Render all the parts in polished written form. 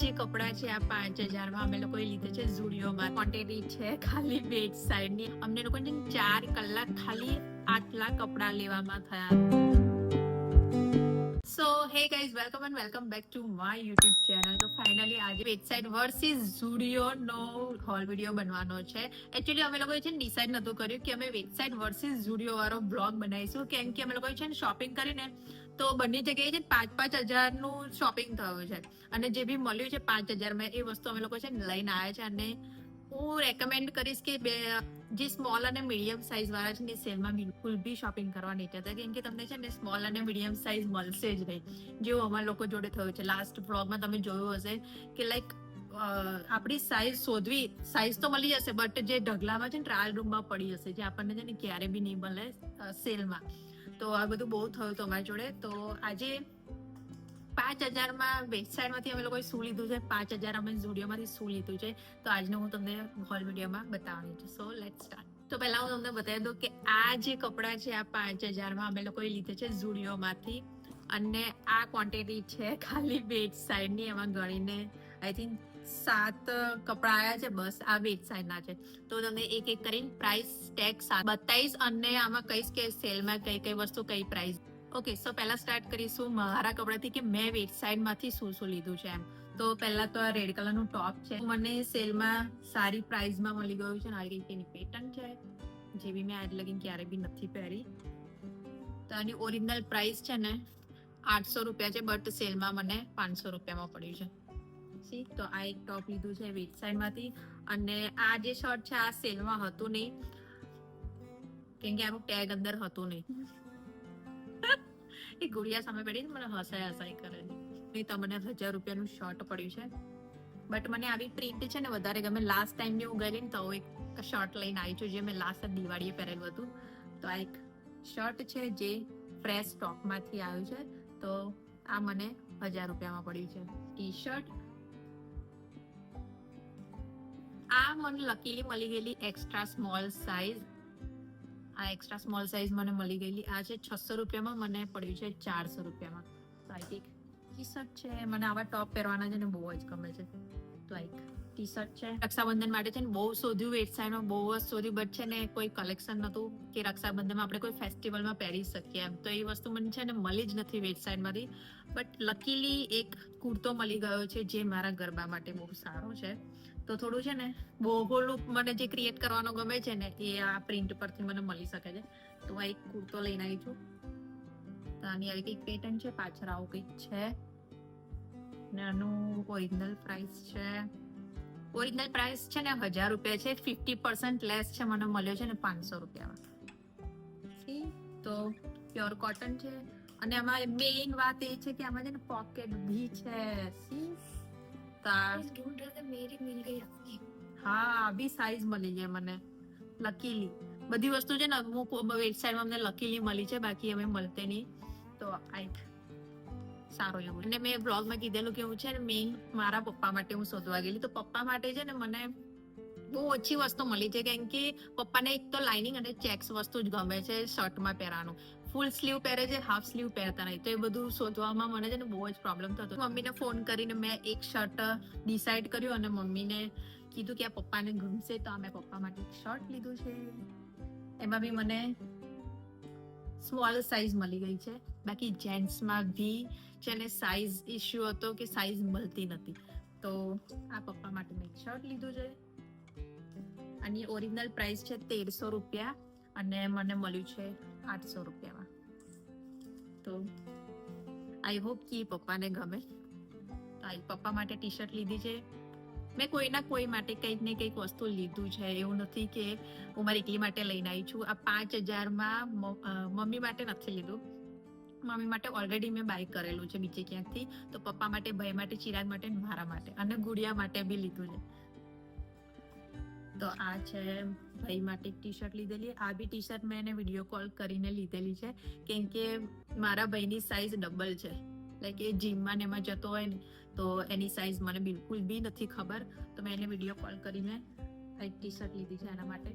જે કપડા છે આ 5,000 માં અમે લોકોએ લીધે છે ઝુડિયોમાં. ક્વોન્ટિટી છે ખાલી બેડ સાઈડ ની. અમને લોકોને 4 કલાક ખાલી આટલા કપડા લેવામાં થયા. So hey guys, welcome back to my YouTube channel. તો ફાઇનલી આજે વેબસાઇટ વર્સિસ ઝુડિયો નો હોલ વિડીયો બનવાનો છે. એકચ્યુઅલી અમે લોકોએ છે ને ડિસાઇડ નતું કર્યું કે અમે વેબસાઇટ વર્સિસ ઝુડિયો વાળો બ્લોગ બનાવીશું, કેમ કે અમે લોકોએ છે ને શોપિંગ કરીને તો બંને જગ્યાએ છે 5,000 નું શોપિંગ થયું છે અને જે બી મળ્યું છે 5,000 માં એ વસ્તુ અમે લોકો છે ને લઈને આવ્યા છે. અને હું રેકમેન્ડ કરીશ કે જે સ્મોલ અને મીડિયમ સાઇઝ વાળા છે ને સેલમાં બિલકુલ બી શોપિંગ કરવા નહીં જતા, કેમ કે તમને છે ને સ્મોલ અને મીડિયમ સાઇઝ મળશે જ નહીં, જેવું અમારા લોકો જોડે થયું છે. લાસ્ટ વ્લોગમાં તમે જોયું હશે કે લાઈક આપણી સાઇઝ શોધવી, સાઇઝ તો મળી જશે બટ જે ઢગલામાં છે ને ટ્રાયલ રૂમમાં પડી હશે, જે આપણને છે ને ક્યારે બી નહીં મળે સેલમાં. તો આ બધું બહુ થયું હતું અમારી જોડે. તો આજે 5,000 માં વેબસાઇટ માંથી અમે લોકોએ શું લીધું છે, 5,000 અમે ઝુડિયો માંથી શું લીધું છે, તો આજનો હું તમને હોલ વિડીયોમાં બતાવવાની છું. So let's start. તો પહેલા હું તમને બતાવી દઉં કે આ જે કપડા છે આ 5,000 માં અમે લોકોએ લીધે છે ઝુડિયો માંથી. અને આ ક્વોન્ટિટી છે ખાલી બેડ સાઈડ ની. એમાં ગણીને આઈ થિંક 7 કપડા આવ્યા છે બસ, આ બેડ સાઈડ ના છે. તો તમને એક એક કરીને પ્રાઇસ ટેગ બતાવીશ અને આમાં કહીશ કે સેલમાં કઈ કઈ વસ્તુ કઈ પ્રાઇસ. ઓકે, સો પહેલા સ્ટાર્ટ કરીશું મારા કપડાથી કે મેં વેબસાઇટ માંથી શું શું લીધું છે એમ. તો પહેલા તો આ રેડ કલર નું ટોપ છે, મને સેલમાં સારી પ્રાઇસમાં મળી ગયું છે. આ રીતે એની પેટર્ન છે, જે બી મેં આજ લગીને ક્યારે બી નથી પહેરી. તો આની ઓરિજિનલ પ્રાઇસ છે ને 800 રૂપિયા છે, બટ સેલમાં મને 500 રૂપિયામાં પડ્યું છે. તો આ એક ટોપ લીધું છે વેબસાઇટ માંથી. અને આ જે શર્ટ છે આ સેલમાં હતું નહીં, કેમ કે આનું ટેગ અંદર હતું નહીં. એ ગુડિયા સામે પડી મને હસાઈ કરે છે. તમને 1,000 રૂપિયાનું શર્ટ પડ્યું છે, બટ મને આવી પ્રિન્ટ છે ને વધારે ગમે. લાસ્ટ ટાઈમ જે હું ગયેલી ને તો એક શર્ટ લઈને આવી છું, જે મેં લાસ્ટ દિવાળીએ પહેરેલું હતું. તો આ એક શર્ટ છે જે ફ્રેશ સ્ટોકમાંથી આવ્યું છે. તો આ મને 1,000 રૂપિયામાં પડ્યું છે. ટી શર્ટ આ મને લકીલી મળી ગયેલી એક્સ્ટ્રા સ્મોલ સાઇઝ. આ એક્સ્ટ્રા સ્મોલ સાઇઝ મને મળી ગયેલી. આ છે 600 રૂપિયામાં, મને પડ્યું છે 400 રૂપિયામાં. તો આ એક ટી શર્ટ છે. મને આવા ટોપ પહેરવાના છે ને બહુ જ ગમે છે. તો આ એક ટી શર્ટ છે. રક્ષાબંધન માટે છે ને બહુ શોધ્યું વેબસાઇટમાં, બહુ જ શોધ્યું, બટ છે ને કોઈ કલેક્શન નતું કે રક્ષાબંધનમાં આપણે કોઈ ફેસ્ટિવલમાં પહેરી શકીએ એમ. તો એ વસ્તુ મને છે ને મળી જ નથી વેબસાઇટમાંથી. બટ લકીલી એક કુર્તો મળી ગયો છે જે મારા ગરબા માટે બહુ સારો છે. તો થોડું છે ને બોહો લુક મને જે ક્રિએટ કરવાનો ગમે છે ને એ આ પ્રિન્ટ પરથી મને મળી શકે છે. તો આ એક કુર્તો લઈને આવી છું. તો આની આવી કંઈક પેટર્ન છે, પાછળ આવું કંઈક છે. ને આનું ઓરિજિનલ પ્રાઇસ છે ને 1,000 રૂપિયા છે. 50% લેસ છે, મને મળ્યો છે ને 500 રૂપિયામાં. તો પ્યોર કોટન છે. અને આમાં મેઇન વાત એ છે કે આમાં છે ને પોકેટ બી છે. હા, બી સાઈઝ મળી જાય મને લકીલી. બધી વસ્તુ છે ને અમુક વેબસાઇટમાં અમને લકીલી મળી છે, બાકી અમે મળતે નહીં. તો આ એક સારો એવું. અને મેં બ્લોગમાં કીધેલું કે હું છે ને મેઇન મારા પપ્પા માટે હું શોધવા ગયેલી. તો પપ્પા માટે છે ને મને બહુ ઓછી વસ્તુ મળી છે, કેમ કે પપ્પાને એક તો લાઇનિંગ અને ચેક્સ વસ્તુ જ ગમે છે શર્ટમાં પહેરવાનું. ફૂલ સ્લીવ પહેરે છે, હાફ સ્લીવ પહેરતા નહીં. તો એ બધું શોધવામાં મને છે ને બહુ જ પ્રોબ્લેમ થતો. મમ્મીને ફોન કરીને મેં એક શર્ટ ડિસાઈડ કર્યું અને મમ્મીને કીધું કે આ પપ્પાને ગમશે. તો મેં પપ્પા માટે એક શર્ટ લીધું છે. એમાં બી મને સ્મોલ સાઈઝ મળી ગઈ છે. બાકી જેન્ટ્સમાં બી છે ને સાઈઝ ઇશ્યુ હતો કે સાઈઝ મળતી નથી. તો આ પપ્પા માટે મેં એક શર્ટ લીધું છે. આની ઓરિજિનલ પ્રાઇસ છે 1,300 રૂપિયા અને મને મળ્યું છે 800 રૂપિયામાં. તો આઈ હોપ કે પપ્પાને ગમે. તો આ પપ્પા માટે ટી શર્ટ લીધી છે. મેં કોઈના કોઈ માટે કંઈક ને કંઈક વસ્તુ લીધું છે, એવું નથી કે હું મારી એકલી માટે લઈને આવી છું. આ 5,000 માં મમ્મી માટે નથી લીધું. મમ્મી માટે ઓલરેડી મેં બાય કરેલું છે બીજે ક્યાંકથી. તો પપ્પા માટે, ભાઈ માટે, ચિરાગ માટે, મારા માટે અને ગુડિયા માટે બી લીધું છે. તો આ છે ભાઈ માટે ટી શર્ટ લીધેલી. આ બી ટી શર્ટ મેં એને વિડીયો કોલ કરીને લીધેલી છે, કેમ કે મારા ભાઈની સાઈઝ ડબલ છે. લાઈક એ જીમમાં ને એમાં જતો હોય ને તો એની સાઈઝ મને બિલકુલ બી નથી ખબર. તો મેં એને વિડીયો કોલ કરીને એક ટી શર્ટ લીધી છે એના માટે,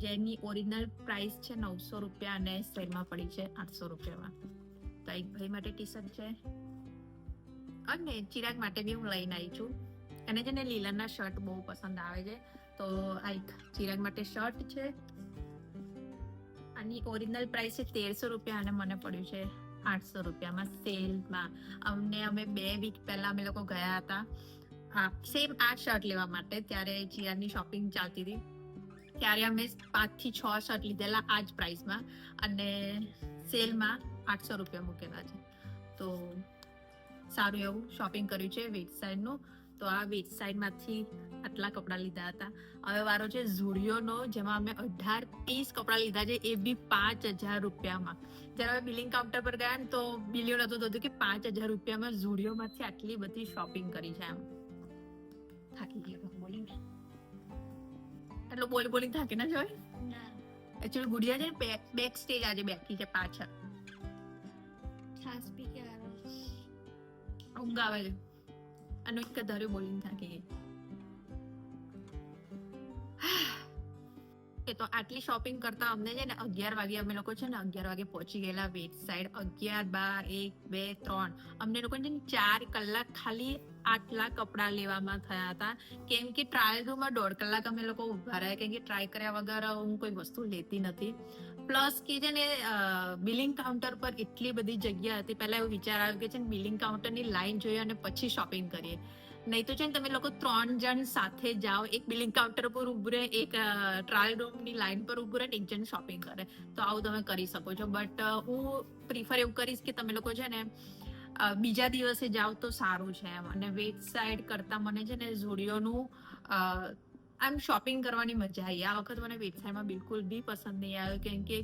જેની ઓરિજિનલ પ્રાઇસ છે 900 રૂપિયા અને સેલમાં પડી છે 800 રૂપિયામાં. તો એક ભાઈ માટે ટી શર્ટ છે. અને ચિરાગ માટે બી હું લઈને આવી છું. એને છે ને લીલાના શર્ટ બહુ પસંદ આવે છે, તો આ એક ચિરાગ માટે શર્ટ છે. આની ઓરિજિનલ પ્રાઇસ છે 1300 રૂપિયા અને મને પડ્યું છે 800 રૂપિયામાં સેલમાં. અમે 2 વીક પહેલા અમે લોકો ગયા હતા સેમ આ શર્ટ લેવા માટે. ત્યારે ચિરાગની શોપિંગ ચાલતી હતી, ત્યારે અમે 5 થી 6 શર્ટ લીધેલા આ જ પ્રાઇસમાં અને સેલમાં 800 રૂપિયા મૂકેલા છે. તો સારું એવું શોપિંગ કર્યું છે વેસ્ટ સાઈડનું. તો આ વેસ્ટ સાઈડમાંથી આટલા કપડાં લીધા હતા. હવે વારો છે ઝુડિયોનો, જેમાં અમે 18 પીસ કપડાં લીધા છે, એ બી 5000 રૂપિયામાં. જ્યારે અમે બિલિંગ કાઉન્ટર પર ગયા ને તો બિલિયો નતું થતું કે 5000 રૂપિયામાં ઝુડિયોમાંથી આટલી બધી શોપિંગ કરી છે. એમ થાકી ગયો બોલીને, એટલો બોલી થાકી ના જોય. એકચ્યુઅલી ગુડિયા છે બેક સ્ટેજ આજે બેઠી છે પાછળ. ઊંઘ આવે છે અને એક ધારે બોલીને થાકી ગઈ. તો આટલી શોપિંગ કરતા અમને છે ને 11 વાગે અમે લોકો છે ને 11 વાગે પહોંચી ગયેલા વેસ્ટ સાઈડ. 11, 12, 1, 2, 3 અમને લોકો છે ને 4 કલાક ખાલી આટલા કપડા લેવામાં થયા હતા. કેમ કે ટ્રાયલ રૂમમાં 1.5 કલાક અમે લોકો ઉભા રહ્યા, કેમ કે ટ્રાય કર્યા વગર હું કોઈ વસ્તુ લેતી નથી. પ્લસ કે છે ને બિલિંગ કાઉન્ટર પર એટલી બધી જગ્યા હતી. પહેલા એવું વિચાર આવ્યો કે છે ને બિલિંગ કાઉન્ટરની લાઈન જોઈએ અને પછી શોપિંગ કરીએ. નહીં તો છે ને તમે લોકો 3 જણ સાથે જાઓ, એક બિલિંગ કાઉન્ટર પર ઉભું રહે, એક ટ્રાયલ રૂમની લાઈન પર ઉભું રહે, એક જણ શોપિંગ કરે. તો આવું તમે કરી શકો છો. બટ હું પ્રિફર એવું કરીશ કે તમે લોકો છે ને બીજા દિવસે જાઓ તો સારું છે એમ. અને વેસ્ટ સાઈડ કરતા મને છે ને ઝુડિયોનું આમ શોપિંગ કરવાની મજા આવી. આ વખત મને વેસ્ટ સાઈડમાં બિલકુલ બી પસંદ નહીં આવ્યો, કેમ કે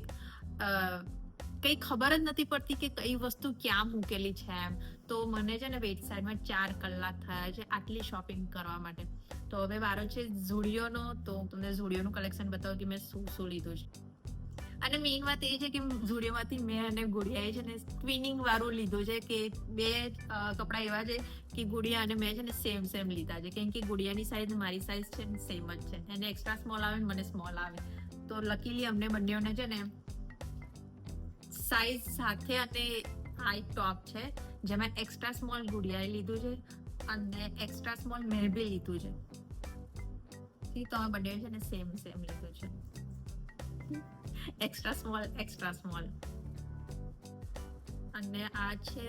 કઈ ખબર જ નથી પડતી કે કઈ વસ્તુ ક્યાં મૂકેલી છે એમ. તો મને છે ને વેસ્ટ સાઈડમાં 4 કલાક થયા છે આટલી શોપિંગ કરવા માટે. તો હવે વારો છે ઝુડિયોનો. તો તમને ઝુડિયોનું કલેક્શન બતાવું કે મેં શું લીધું છે. અને મેઇન વાત એ છે કે ઝુડિયોમાંથી મેં અને ગુડિયાએ છે ને ટ્વિનિંગ વાળું લીધું છે, કે 2 કપડા એવા છે કે ગુડિયા અને મેં છે ને સેમ લીધા છે. કેમ કે ગુડિયાની સાઈઝ મારી સાઈઝ છે ને સેમ જ છે. એને એક્સ્ટ્રા સ્મોલ આવે, મને સ્મોલ આવે. તો લકીલી અમને બંનેઓને છે ને સાઈઝ સાથે. અને આ એક ટોપ છે જેમાં એક્સ્ટ્રા સ્મોલ ગુડિયાએ લીધું છે અને એક્સ્ટ્રા સ્મોલ મેં બી લીધું છે. તો અમે બંને છે ને સેમ લીધું છે. Extra small. અને આ છે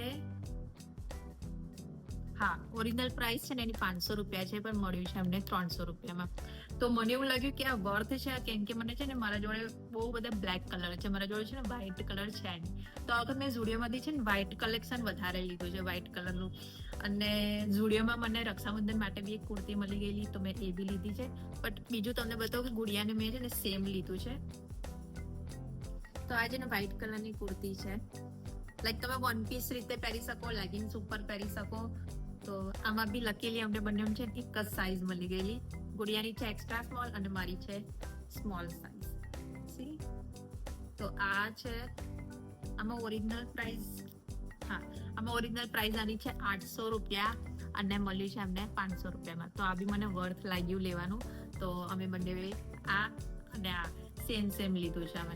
હા ઓરિજિનલ પ્રાઇસ છે ને એની 500 રૂપિયા છે, પણ મળ્યું છે અમને 300 રૂપિયામાં. તો મને એવું લાગ્યું કે આ વર્થ છે, કેમ કે મને છે ને મારા જોડે બહુ બધા બ્લેક કલર છે, મારા જોડે છે ને વ્હાઈટ કલર છે નહીં. તો આ વખત મેં ઝુડિયોમાંથી છે ને વ્હાઈટ કલેક્શન વધારે લીધું છે, વ્હાઈટ કલરનું. અને ઝુડિયોમાં મને રક્ષાબંધન માટે બી એક કુર્તી મળી ગયેલી, તો મેં એ બી લીધી છે. બટ બીજું તમને બતાવું કે ગુડિયાને મેં છે ને સેમ લીધું છે. તો આ છે ને વ્હાઈટ કલરની કુર્તી છે. લાઈક તમે 1 પીસ રીતે પહેરી શકો, લેગિંગ્સ ઉપર પહેરી શકો. તો આમાં બી લકીલી અમને બંને છે એક જ સાઈઝ મળી ગયેલી. ગુડિયાની છે એક્સ્ટ્રા સ્મોલ અને મારી છે સ્મોલ સાઈઝ. સી તો આ છે. આમાં ઓરિજિનલ પ્રાઇસ આની છે 800 રૂપિયા અને મળ્યું છે અમને 500 રૂપિયામાં. તો આ બી મને વર્થ લાગ્યું લેવાનું. તો અમે બંને આ અને આ સેમ લીધું છે અમે.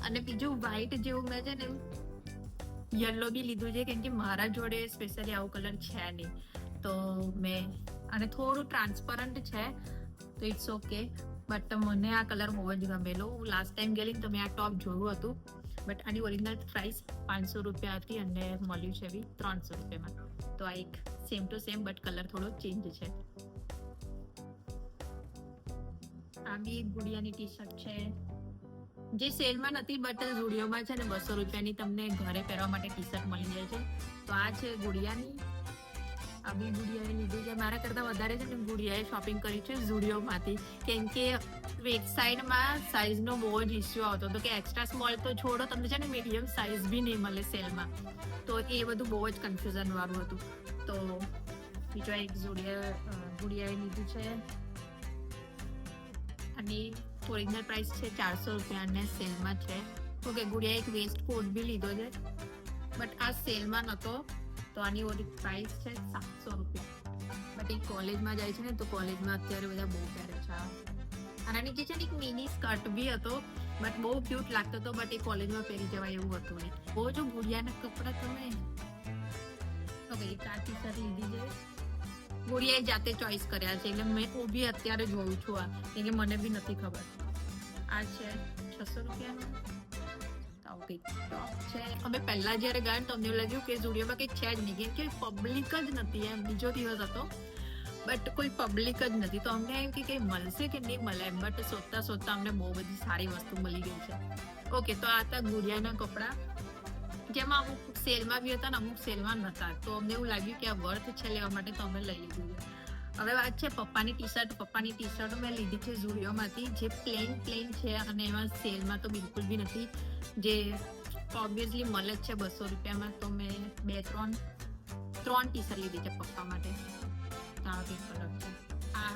અને બીજું વ્હાઈટ જેવું મેં છે ને યલો બી લીધું છે, કેમ કે મારા જોડે સ્પેશિયલી આવું કલર છે નહીં. તો મેં અને થોડું ટ્રાન્સપરન્ટ છે, તો ઇટ્સ ઓકે. બટ મને આ કલર બહુ જ ગમેલો. હું લાસ્ટ ટાઈમ ગયેલી તો મેં આ ટોપ જોયું હતું. બટ આની ઓરિજિનલ પ્રાઇસ 500 રૂપિયા હતી અને મળ્યું છે બી 300 રૂપિયામાં. તો આ એક same to same, but colour થોડો ચેન્જ છે. આ બી ગુડિયાની ટી શર્ટ છે, જે સેલમાં નથી, બટ ઝુડિયોમાં છે ને 200 રૂપિયાની તમને ઘરે પહેરવા માટે ટી શર્ટ મળી જાય છે. તો આ છે ગુડિયાની. આ બી ગુડિયાએ લીધું છે. મારા કરતા વધારે છે ને ગુડિયાએ શોપિંગ કરી છે ઝુડિયોમાંથી, કેમ કે વેસ્ટ સાઈડમાં સાઈઝનો બહુ જ ઇસ્યુ આવતો હતો કે એક્સ્ટ્રા સ્મોલ તો છોડો, તમને છે ને મીડિયમ સાઈઝ બી નહીં મળે સેલમાં. તો એ બધું બહુ જ કન્ફ્યુઝન વાળું હતું. તો બીજો એક ગુડિયાએ લીધું છે. અને ઓરિજિનલ પ્રાઇસ છે 400 રૂપિયા અને સેલમાં છે. ઓકે, ગુડિયાએ એક વેસ્ટ કોટ બી લીધો છે, બટ આ સેલમાં નહોતો. તો આની પ્રાઇસ છે 700 રૂપિયા. બટ એ કોલેજમાં જાય છે ને, તો કોલેજમાં અત્યારે બધા બહુ પહેરે છે. આના નીચે છે ને એક મિની સ્કર્ટ બી હતો, બટ બહુ ક્યુટ લાગતો હતો. બટ એ કોલેજમાં પહેરી જવાય એવું હતું નહીં. બહુ જો ગુડિયાના કપડા તમે ઓકે એક આ ટી શર્ટ લીધી છે, ગુડિયાએ જાતે ચોઈસ કર્યા છે એટલે મેં હું બી અત્યારે જોઉં છું આ, કેમ કે મને બી નથી ખબર. આ છે 600 રૂપિયાનું આવું કંઈક ટોપ છે. અમે પહેલા જ્યારે ગયા તો અમને એવું લાગ્યું કે ઝુડિયોમાં કંઈક છે જ નહીં, કેમ કે પબ્લિક જ નથી એમ. બીજો દિવસ હતો બટ કોઈ પબ્લિક જ નથી, તો અમને એમ કે કંઈ મળશે કે નહીં મળે એમ. બટ શોધતા શોધતા અમને બહુ બધી સારી વસ્તુ મળી ગઈ છે. ઓકે, તો આ હતા ગુડિયાના કપડાં, જેમાં અમુક સેલમાં બી હતા ને અમુક સેલમાં નહોતા, તો અમને એવું લાગ્યું કે આ વર્થ છે લેવા માટે, તો અમે લઈ લીધું. હવે વાત છે પપ્પાની ટી શર્ટ. પપ્પાની ટી શર્ટ મેં લીધી છે ઝુડિયોમાંથી, જે પ્લેન છે અને એમાં સેલમાં તો બિલકુલ બી નથી, જે ઓબ્વિયસલી મળે જ છે 200 રૂપિયામાં. તો મેં ત્રણ ટી શર્ટ લીધી છે પપ્પા માટે. આ કંઈક કલર છે, આ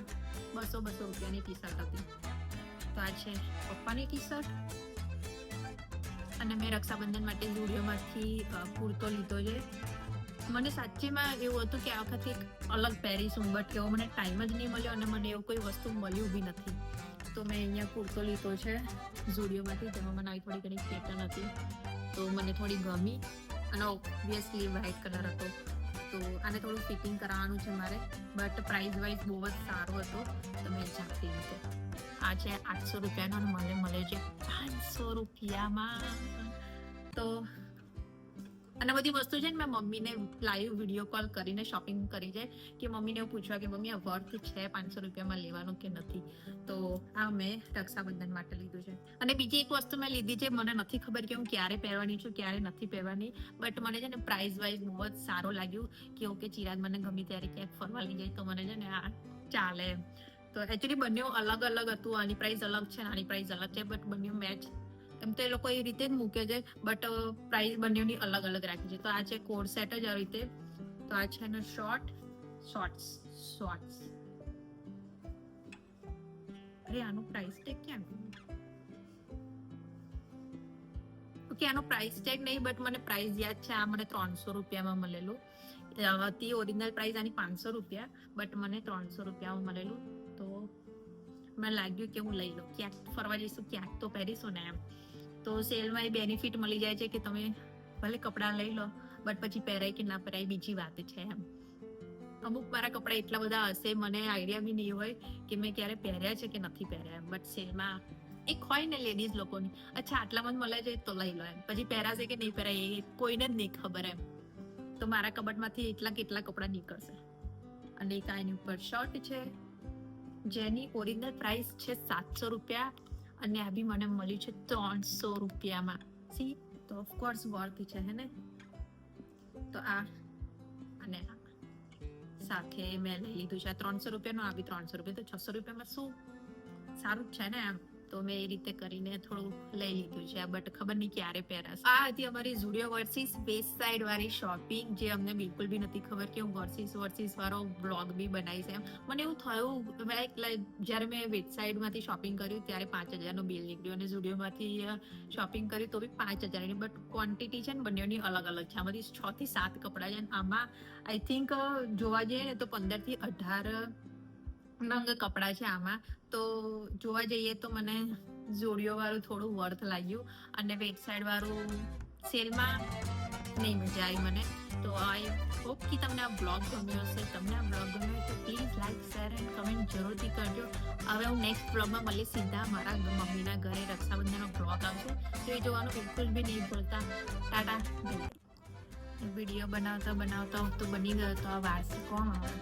200 રૂપિયાની ટી શર્ટ હતી. તો આ છે પપ્પાની ટી શર્ટ. અને મેં રક્ષાબંધન માટે ઝુડિયોમાંથી કુર્તો લીધો છે. મને સાચેમાં એવું હતું કે આ વખતે એક અલગ પહેરીશું, બટ એવો મને ટાઈમ જ નહીં મળ્યો અને મને એવું કોઈ વસ્તુ મળ્યું બી નથી. તો મેં અહીંયા કુર્તો લીધો છે ઝુડિયોમાંથી, જેમાં મને આવી થોડી ઘણી પેટર્ન હતી તો મને થોડી ગમી, અને ઓબ્વિયસલી વ્હાઇટ કલર હતો. તો આને થોડું ફિટિંગ કરાવવાનું છે મારે, બટ પ્રાઇસ વાઇઝ બહુ જ સારો હતો તો મેં જાતે લીધો. આ છે 800 રૂપિયાનો અને મને મળે છે 500 રૂપિયામાં. તો અને બધી વસ્તુ છે ને મેં મમ્મીને લાઈવ વિડીયો કોલ કરીને શોપિંગ કરી છે, કે મમ્મીને એવું પૂછવા કે મમ્મી આ વર્થ છે 500 રૂપિયામાં લેવાનું કે નથી. તો આ મેં રક્ષાબંધન માટે લીધું છે. અને બીજી એક વસ્તુ મેં લીધી છે, મને નથી ખબર કે હું ક્યારે પહેરવાની છું ક્યારે નથી પહેરવાની, બટ મને છે ને પ્રાઇસ વાઇઝ બહુ જ સારો લાગ્યું કે ઓકે ચિરાગ મને ગમે ત્યારે ક્યાંક ફરવા લઈ જાય તો મને છે ને આ ચાલે. તો એકચ્યુઅલી બંને અલગ અલગ હતું, આની પ્રાઇસ અલગ છે આની પ્રાઇસ અલગ છે, બટ બંને મેચ એમ તો એ લોકો એ રીતે જ મૂકે છે, બટ પ્રાઇસ બંનેની અલગ અલગ રાખી છે. તો આ છે કોડ સેટ જ આવી રીતે. તો આ છે એનો શોર્ટ્સ. અરે આનું પ્રાઇસ ટેગ ક્યાં? ઓકે, આનો પ્રાઇસ ટેગ નહીં, બટ મને પ્રાઇસ યાદ છે. આ મને 300 રૂપિયામાં મળેલું હતી. ઓરિજિનલ પ્રાઇસ આની 500 રૂપિયા, બટ મને 300 રૂપિયામાં મળેલું. તો મને લાગ્યું કે હું લઈ લઉં, ક્યાંક ફરવા જઈશું ક્યાંક તો પહેરીશું ને એમ. તો સેલમાં એ બેનિફિટ મળી જાય છે કે તમે ભલે કપડાં લઈ લો બટ પછી પહેરાય કે ના પહેરાય બીજી વાત છે એમ. અમુક મારા કપડાં એટલા બધા હશે મને આઈડિયા બી નહીં હોય કે મેં ક્યારે પહેર્યા છે કે નથી પહેર્યા એમ, બટ સેલમાં એક હોય ને લેડીઝ લોકોની, અચ્છા આટલામાં જ મળે છે તો લઈ લો એમ, પછી પહેરાશે કે નહીં પહેરાય એ કોઈને જ નહીં ખબર એમ. તો મારા કબટમાંથી કેટલા કપડાં નીકળશે. અને એક આની ઉપર શર્ટ છે જેની ઓરિજિનલ પ્રાઇસ છે 700 રૂપિયા અને આ બી મને મળ્યું છે 300 રૂપિયામાં. સી તો ઓફકોર્સ વર્થ છે હે ને. તો આ અને સાથે મેં લઈ લીધું છે 300 રૂપિયાનું, આ બી 300 રૂપિયા, તો 600 રૂપિયામાં શું સારું જ છે ને એમ. તો મેં એ રીતે કરીને થોડું લઈ લીધું છે, બટ ખબર નહીં ક્યારે પહેરાશે. આ હતી અમારી ઝુડિયો વર્સિસ વેસ્ટ સાઇડ વાળી શોપિંગ, જે અમને બિલકુલ બી નથી ખબર કે હું વર્સિસ વાળો બ્લોગ બી બનાવીશ એમ. મને એવું થયું જ્યારે મેં વેસ્ટ સાઇડમાંથી શોપિંગ કર્યું ત્યારે 5000 નું બિલ નીકળ્યું અને ઝુડિયોમાંથી શોપિંગ કર્યું તો બી 5000 ની, બટ ક્વોન્ટિટી છે ને બંનેની અલગ અલગ છે. આમાંથી 6 થી 7 કપડાં છે. આમાં આઈ થિંક જોવા જઈએ ને તો 15 થી 18 નંગ કપડાં છે આમાં. તો જોવા જઈએ તો મને ઝુડિયો વાળું થોડું વર્થ લાગ્યું અને વેટ સાઇડ વાળું સેલમાં નહીં મજા આવી મને. તો આઈ હોપ કે તમને આ બ્લોગ ગમ્યો હશે. તમને આ બ્લોગ ગમ્યો હોય તો please like share and comment જરૂરથી કરજો. હવે હું નેક્સ્ટ બ્લોગમાં મળીશ સીધા મારા મમ્મીના ઘરે રક્ષાબંધનનો બ્લોગ આવશે, તો એ જોવાનું બિલકુલ બી નહીં ભૂલતા. ટાટા. વિડીયો બનાવતા તો બની ગયો તો આ વારસી કોણ આવે.